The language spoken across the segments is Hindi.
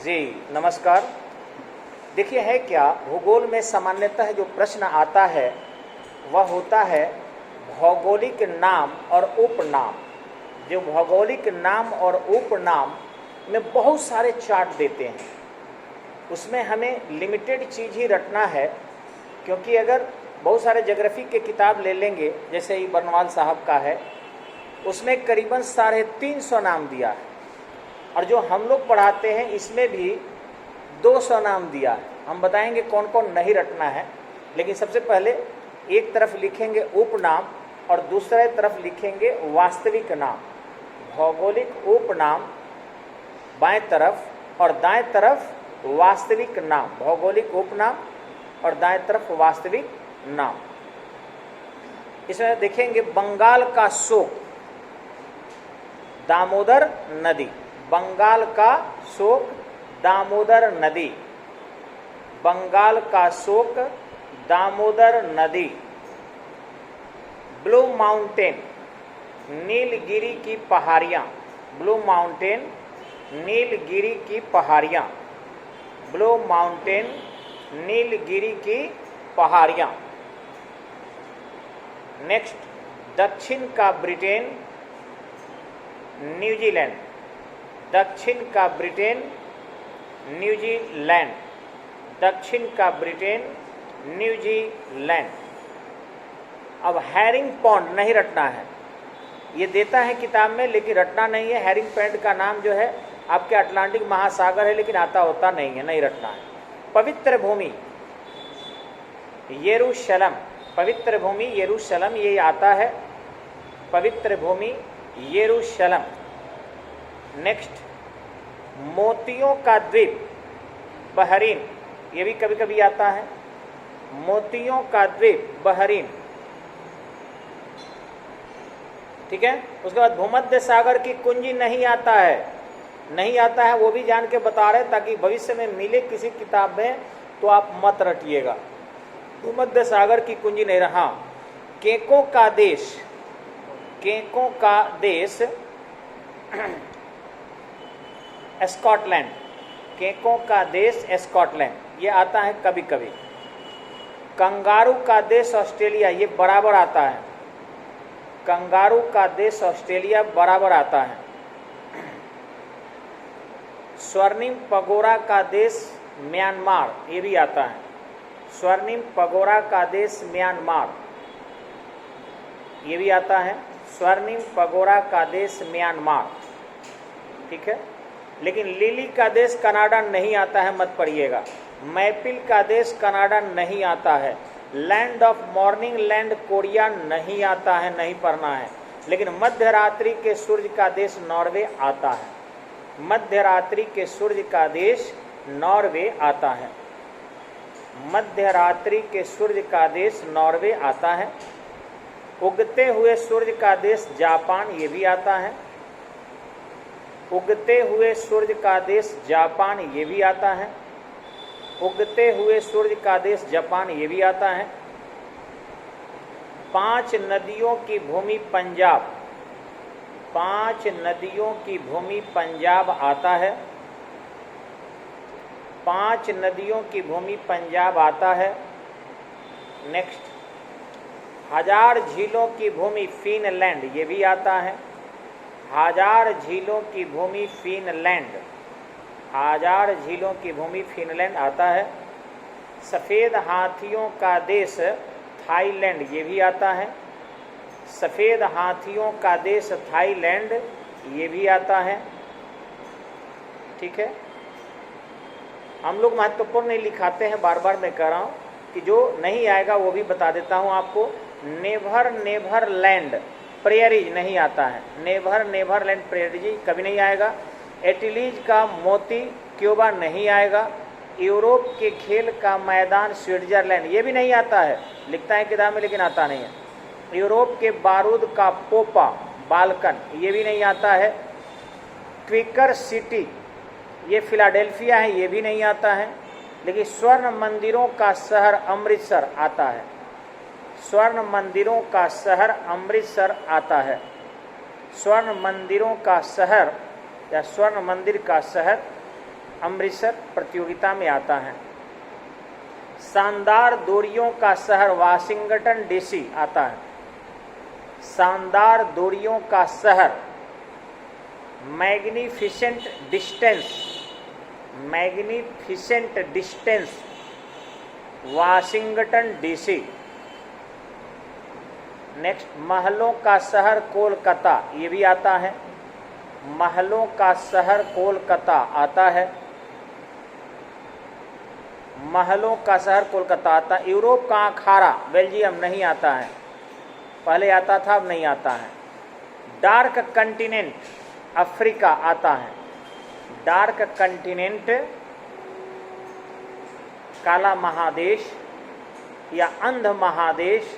जी नमस्कार। देखिए, है क्या, भूगोल में सामान्यतः जो प्रश्न आता है वह होता है भौगोलिक नाम और उपनाम। जो भौगोलिक नाम और उपनाम में बहुत सारे चार्ट देते हैं, उसमें हमें लिमिटेड चीज़ ही रटना है, क्योंकि अगर बहुत सारे ज्योग्राफी के किताब ले लेंगे, जैसे ही बर्नवाल साहब का है, उसमें करीबन 350 नाम दिया है, और जो हम लोग पढ़ाते हैं इसमें भी 200 नाम दिया है। हम बताएंगे कौन कौन नहीं रटना है, लेकिन सबसे पहले एक तरफ लिखेंगे उपनाम और दूसरे तरफ लिखेंगे वास्तविक नाम। भौगोलिक उपनाम बाएं तरफ और दाएं तरफ वास्तविक नाम। भौगोलिक उपनाम और दाएं तरफ वास्तविक नाम। इसमें देखेंगे बंगाल का शोक, दामोदर नदी। बंगाल का शोक, दामोदर नदी। बंगाल का शोक, दामोदर नदी। ब्लू माउंटेन, नीलगिरी की पहाड़ियाँ। ब्लू माउंटेन, नीलगिरी की पहाड़ियाँ। ब्लू माउंटेन, नीलगिरी की पहाड़ियाँ। नेक्स्ट, दक्षिण का ब्रिटेन, न्यूजीलैंड। दक्षिण का ब्रिटेन, न्यूजीलैंड। दक्षिण का ब्रिटेन, न्यूजीलैंड। अब हैरिंग पॉन्ड नहीं रटना है, ये देता है किताब में लेकिन रटना नहीं है। हैरिंग पॉन्ड का नाम जो है आपके अटलांटिक महासागर है, लेकिन आता होता नहीं है, नहीं रटना है। पवित्र भूमि यरूशलम। पवित्र भूमि यरूशलम, ये आता है, पवित्र भूमि यरूशलम। नेक्स्ट, मोतियों का द्वीप बहरीन, ये भी कभी कभी आता है। मोतियों का द्वीप बहरीन, ठीक है। उसके बाद भूमध्य सागर की कुंजी नहीं आता है, नहीं आता है, वो भी जान के बता रहे ताकि भविष्य में मिले किसी किताब में तो आप मत रटिएगा। भूमध्य सागर की कुंजी नहीं रहा। केकों का देश, केकों का देश स्कॉटलैंड। केकों का देश स्कॉटलैंड, ये आता है कभी कभी। कंगारू का देश ऑस्ट्रेलिया, ये बराबर आता है। कंगारू का देश ऑस्ट्रेलिया बराबर आता है। स्वर्णिम पगोरा का देश म्यांमार, ये भी आता है। स्वर्णिम पगोरा का देश म्यांमार, ये भी आता है। स्वर्णिम पगोरा का देश म्यांमार, ठीक है। लेकिन लिली का देश कनाडा नहीं आता है, मत पढ़िएगा। मैपिल का देश कनाडा नहीं आता है। Land of morning land Korea नहीं आता है, नहीं पढ़ना है। लेकिन मध्य रात्रि के सूर्य का देश नॉर्वे आता है। मध्य रात्रि के सूर्य का देश नॉर्वे आता है। मध्य रात्रि के सूर्य का देश नॉर्वे आता है। उगते हुए सूर्य का देश जापान, ये भी आता है। उगते हुए सूर्य का देश जापान, ये भी आता है। उगते हुए सूर्य का देश जापान, ये भी आता है। 5 नदियों की भूमि पंजाब। 5 नदियों की भूमि पंजाब आता है। 5 नदियों की भूमि पंजाब आता है। नेक्स्ट, 1000 झीलों की भूमि फिनलैंड, ये भी आता है। 1000 झीलों की भूमि फिनलैंड। 1000 झीलों की भूमि फिनलैंड आता है। सफ़ेद हाथियों का देश थाईलैंड, ये भी आता है। सफ़ेद हाथियों का देश थाईलैंड, ये भी आता है, ठीक है। हम लोग महत्वपूर्ण नहीं लिखाते हैं, बार बार मैं कह रहा हूँ कि जो नहीं आएगा वो भी बता देता हूँ आपको। नेदरलैंड प्रेयरीज नहीं आता है। नेदरलैंड प्रेयरीज कभी नहीं आएगा। एटिलीज का मोती क्यूबा नहीं आएगा। यूरोप के खेल का मैदान स्विट्जरलैंड, ये भी नहीं आता है, लिखता है किताब में लेकिन आता नहीं है। यूरोप के बारूद का पोपा बाल्कन, ये भी नहीं आता है। क्विकर सिटी, ये फिलाडेल्फिया है, ये भी नहीं आता है। लेकिन स्वर्ण मंदिरों का शहर अमृतसर आता है। स्वर्ण मंदिरों का शहर अमृतसर आता है। स्वर्ण मंदिरों का शहर या स्वर्ण मंदिर का शहर अमृतसर प्रतियोगिता में आता है। शानदार दूरियों का शहर वाशिंगटन डीसी आता है। शानदार दूरियों का शहर magnificent distance, magnificent distance Washington DC. Next, महलों का शहर कोलकाता, ये भी आता है। महलों का शहर कोलकाता आता है। महलों का शहर कोलकाता आता है। यूरोप का अखाड़ा बेल्जियम नहीं आता है, पहले आता था अब नहीं आता है। डार्क कंटिनेंट अफ्रीका आता है। डार्क कंटिनेंट काला महादेश या अंध महादेश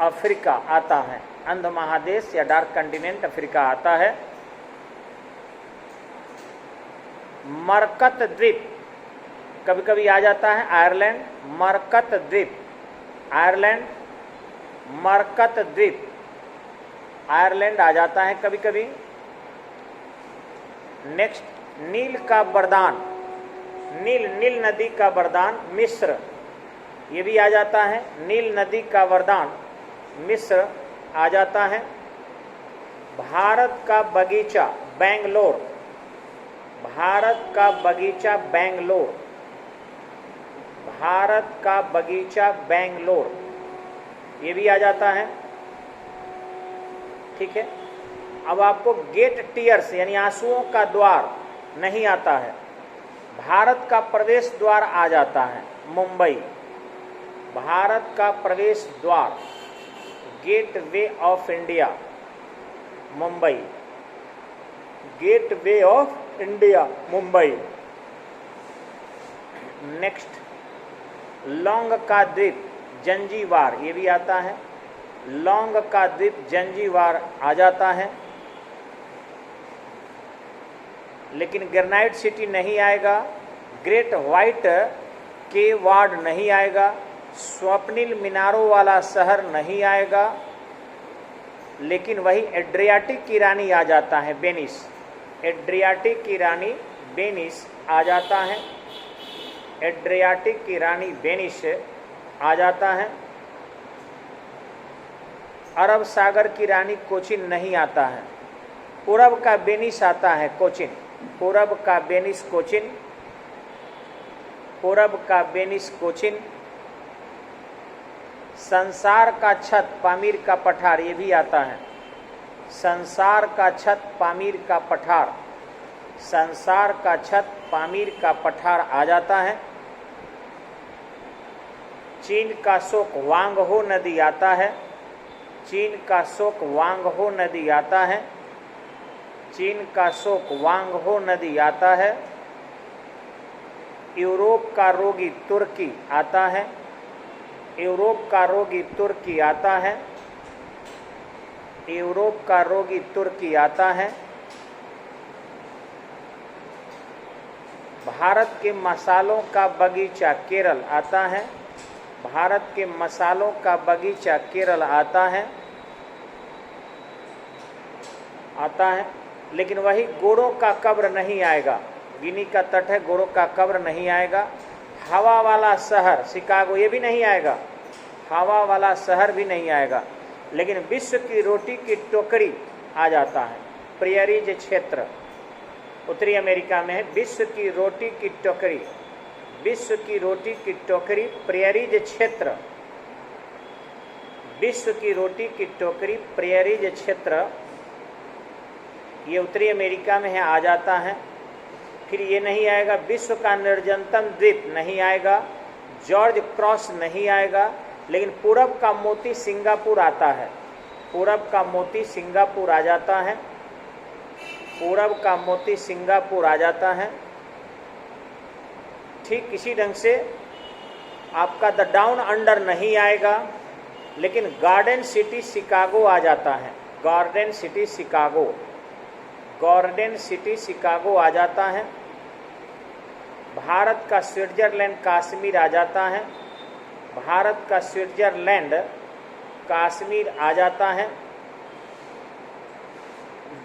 अफ्रीका आता है। अंध महादेश या डार्क कंटिनेंट अफ्रीका आता है। मरकत द्वीप कभी कभी आ जाता है आयरलैंड। मरकत द्वीप आयरलैंड, मरकत द्वीप आयरलैंड आ जाता है कभी कभी। नेक्स्ट, नील का वरदान, नील नदी का वरदान मिस्र, ये भी आ जाता है। नील नदी का वरदान मिस्र आ जाता है। भारत का बगीचा बेंगलोर, भारत का बगीचा बेंगलोर, भारत का बगीचा बेंगलोर, ये भी आ जाता है। ठीक है। अब आपको गेट टीयर्स यानी आंसुओं का द्वार नहीं आता है। भारत का प्रवेश द्वार आ जाता है मुंबई। भारत का प्रवेश द्वार gateway of India Mumbai, gateway of India Mumbai. Next, लौंग का द्वीप जंजीबार, ये भी आता है। लौंग का द्वीप जंजीबार आ जाता है। लेकिन ग्रेनाइट सिटी नहीं आएगा। ग्रेट व्हाइट के वार्ड नहीं आएगा। स्वप्निल मीनारों वाला शहर नहीं आएगा। लेकिन वही एड्रियाटिक की रानी आ जाता है वेनिस। एड्रियाटिक की रानी वेनिस आ जाता है। एड्रियाटिक की रानी वेनिस आ जाता है। अरब सागर की रानी कोचिन नहीं आता है। पूरब का वेनिस आता है कोचिन। पूरब का वेनिस कोचिन, पूरब का वेनिस कोचिन। संसार का छत पामीर का पठार, ये भी आता है। संसार का छत पामीर का पठार, संसार का छत पामीर का पठार आ जाता है। चीन का शोक वांगहो नदी आता है। चीन का शोक वांगहो नदी आता है। चीन का शोक वांगहो नदी आता है। यूरोप का रोगी तुर्की आता है। यूरोप का रोगी तुर्की आता है। यूरोप का रोगी तुर्की आता है। भारत के मसालों का बगीचा केरल आता है। भारत के मसालों का बगीचा केरल आता है, आता है। लेकिन वही गोरों का कब्र नहीं आएगा। गिनी का तट है, गोरों का कब्र नहीं आएगा। हवा वाला शहर शिकागो, ये भी नहीं आएगा। हवा वाला शहर भी नहीं आएगा। लेकिन विश्व की रोटी की टोकरी आ जाता है। प्रियरीज क्षेत्र उत्तरी अमेरिका में है। विश्व की रोटी की टोकरी, विश्व की रोटी की टोकरी प्रियरीज क्षेत्र, विश्व की रोटी की टोकरी प्रियरीज क्षेत्र, ये उत्तरी अमेरिका में है, आ जाता है। फिर ये नहीं आएगा। विश्व का निर्जनतम द्वीप नहीं आएगा। जॉर्ज क्रॉस नहीं आएगा। लेकिन पूरब का मोती सिंगापुर आता है। पूरब का मोती सिंगापुर आ जाता है। पूरब का मोती सिंगापुर आ जाता है। ठीक इसी ढंग से आपका द डाउन अंडर नहीं आएगा। लेकिन गार्डन सिटी शिकागो आ जाता है। Garden city Chicago, garden city Chicago आ जाता है। भारत का स्विट्जरलैंड काश्मीर आ जाता है। भारत का स्विट्जरलैंड काश्मीर आ जाता है।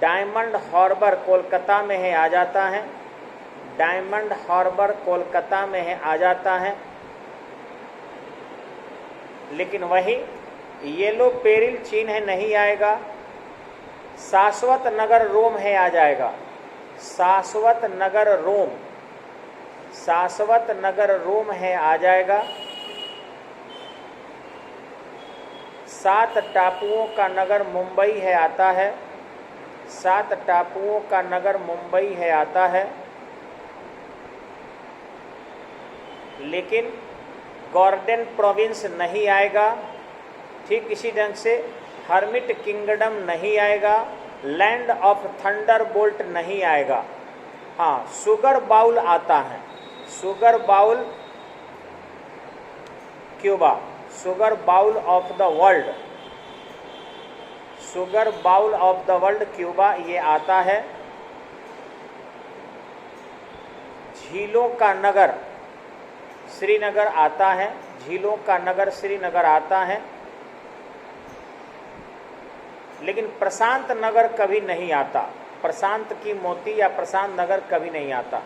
डायमंड हार्बर कोलकाता में है, आ जाता है। डायमंड हार्बर कोलकाता में है, आ जाता है। लेकिन वही येलो पेरिल चीन है, नहीं आएगा। शाश्वत नगर रोम है, आ जाएगा। शाश्वत नगर रोम, शाश्वत नगर रोम है, आ जाएगा। 7 टापुओं का नगर मुंबई है, आता है। 7 टापुओं का नगर मुंबई है, आता है। लेकिन गॉर्डन प्रोविंस नहीं आएगा। ठीक इसी ढंग से हर्मिट किंगडम नहीं आएगा। लैंड ऑफ थंडर बोल्ट नहीं आएगा। हाँ, सुगर बाउल आता है। Sugar bowl Cuba, sugar bowl of the world, sugar bowl of the world Cuba, ये आता है। झीलों का नगर श्रीनगर आता है। झीलों का नगर श्रीनगर आता है। लेकिन प्रशांत नगर कभी नहीं आता। प्रशांत की मोती या प्रशांत नगर कभी नहीं आता।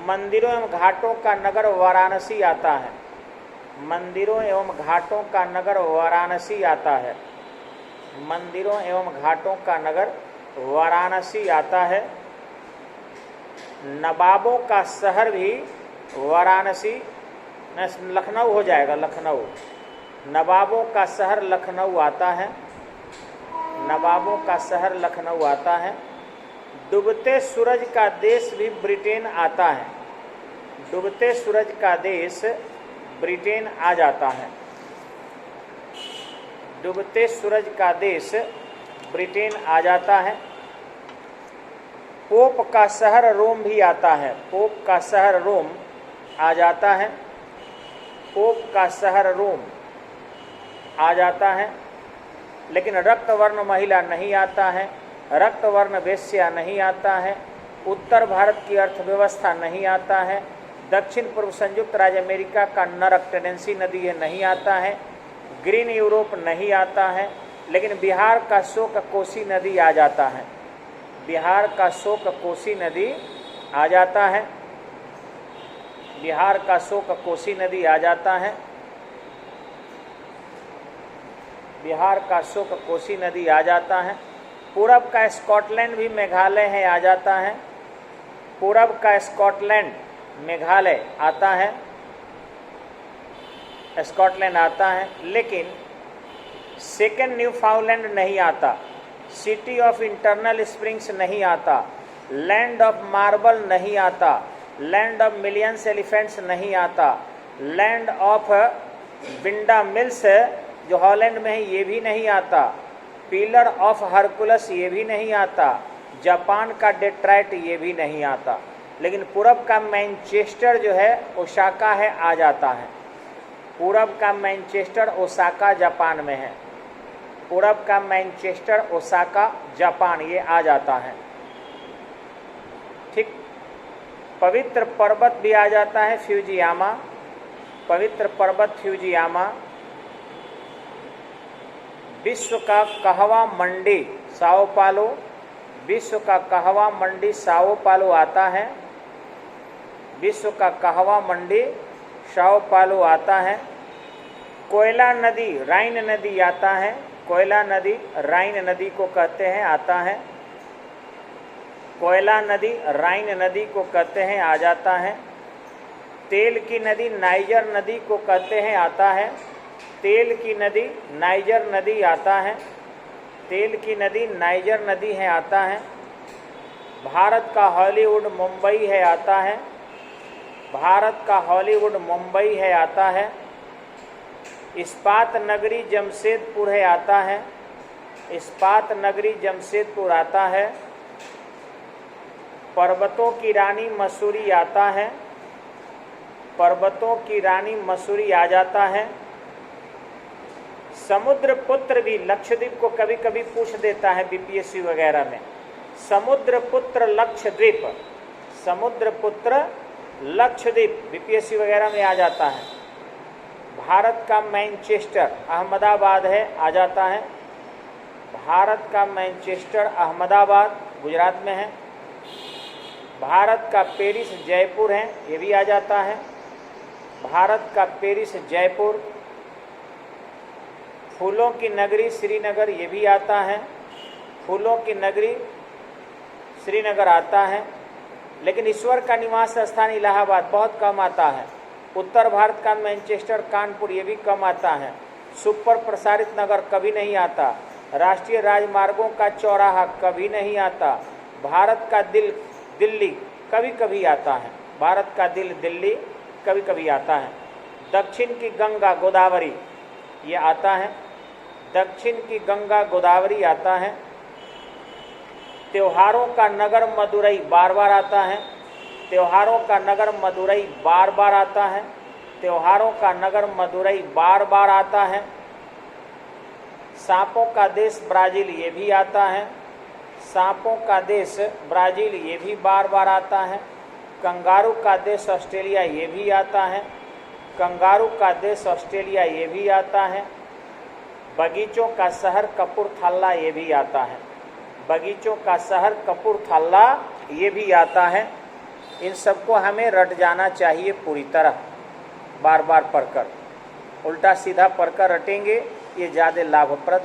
मंदिरों एवं घाटों का नगर वाराणसी आता है। मंदिरों एवं घाटों का नगर वाराणसी आता है। मंदिरों एवं घाटों का नगर वाराणसी आता है। नवाबों का शहर भी वाराणसी, लखनऊ हो जाएगा, लखनऊ। नवाबों का शहर लखनऊ आता है। नवाबों का शहर लखनऊ आता है। डूबते सूरज का देश भी ब्रिटेन आता है। डूबते सूरज का देश ब्रिटेन आ जाता है। डूबते सूरज का देश ब्रिटेन आ जाता है। पोप का शहर रोम भी आता है। पोप का शहर रोम आ जाता है। पोप का शहर रोम आ जाता है। लेकिन रक्तवर्ण महिला नहीं आता है। रक्तवर्ण वेश्या नहीं आता है। उत्तर भारत की अर्थव्यवस्था नहीं आता है। दक्षिण पूर्व संयुक्त राज्य अमेरिका का नरक टेनेंसी नदी ये नहीं आता है। ग्रीन यूरोप नहीं आता है। लेकिन बिहार का शोक कोसी नदी आ जाता है। बिहार का शोक कोसी नदी आ जाता है। बिहार का शोक कोसी नदी आ जाता है। बिहार का शोक कोसी नदी आ जाता है। पूरब का स्कॉटलैंड भी मेघालय है, आ जाता है। पूरब का स्कॉटलैंड मेघालय आता है, स्कॉटलैंड आता है। लेकिन सेकेंड न्यूफाउंडलैंड नहीं आता। सिटी ऑफ इंटरनल स्प्रिंग्स नहीं आता। लैंड ऑफ मार्बल नहीं आता। लैंड ऑफ मिलियंस एलिफेंट्स नहीं आता। लैंड ऑफ विंडा मिल्स जो हॉलैंड में है ये भी नहीं आता। पिलर ऑफ हरकुलस ये भी नहीं आता। जापान का डेट्राइट ये भी नहीं आता। लेकिन पूरब का मैनचेस्टर जो है ओसाका है, आ जाता है। पूरब का मैनचेस्टर ओसाका जापान में है। पूरब का मैनचेस्टर ओसाका जापान ये आ जाता है। ठीक। पवित्र पर्वत भी आ जाता है, फ्यूजियामा। पवित्र पर्वत फ्यूजियामा। विश्व का कहवा मंडी साओ पालो। विश्व का कहवा मंडी साओ पालो आता है। विश्व का कहवा मंडी साओ पालो आता है। कोयला नदी राइन नदी आता है। कोयला नदी राइन नदी को कहते हैं, आता है। कोयला नदी राइन नदी को कहते हैं, आ जाता है। तेल की नदी नाइजर नदी को कहते हैं, आता है। तेल की नदी नाइजर नदी आता है। तेल की नदी नाइजर नदी है, आता है। भारत का हॉलीवुड मुंबई है, आता है। भारत का हॉलीवुड मुंबई है, आता है। इस्पात नगरी जमशेदपुर है, आता है। इस्पात नगरी जमशेदपुर आता है। पर्वतों की रानी मसूरी आता है। पर्वतों की रानी मसूरी आ जाता है। समुद्र पुत्र भी लक्षद्वीप को कभी कभी पूछ देता है बीपीएससी वगैरह में। समुद्र पुत्र लक्षद्वीप, समुद्र पुत्र लक्षद्वीप बीपीएससी वगैरह में आ जाता है। भारत का मैनचेस्टर अहमदाबाद है, आ जाता है। भारत का मैनचेस्टर अहमदाबाद गुजरात में है। भारत का पेरिस जयपुर है, ये भी आ जाता है। भारत का पेरिस जयपुर। फूलों की नगरी श्रीनगर, ये भी आता है। फूलों की नगरी श्रीनगर आता है। लेकिन ईश्वर का निवास स्थान इलाहाबाद बहुत कम आता है। उत्तर भारत का मैनचेस्टर, कानपुर, ये भी कम आता है। सुपर प्रसारित नगर कभी नहीं आता। राष्ट्रीय राजमार्गों का चौराहा कभी नहीं आता। भारत का दिल दिल्ली कभी कभी आता है। भारत का दिल दिल्ली कभी कभी आता है। दक्षिण की गंगा गोदावरी, ये आता है। दक्षिण की गंगा गोदावरी आता है। त्योहारों का नगर मदुरई बार बार आता है। त्योहारों का नगर मदुरई बार बार आता है। त्योहारों का नगर मदुरई बार बार आता है। सांपों का देश ब्राज़ील, ये भी आता है। सांपों का देश ब्राज़ील, ये भी बार बार आता है। कंगारू का देश ऑस्ट्रेलिया, ये भी आता है। कंगारू का देश ऑस्ट्रेलिया, ये भी आता है। बगीचों का शहर कपूरथला, ये भी आता है। बगीचों का शहर कपूरथला, ये भी आता है। इन सबको हमें रट जाना चाहिए पूरी तरह, बार बार पढ़कर। उल्टा सीधा पढ़कर रटेंगे, ये ज़्यादा लाभप्रद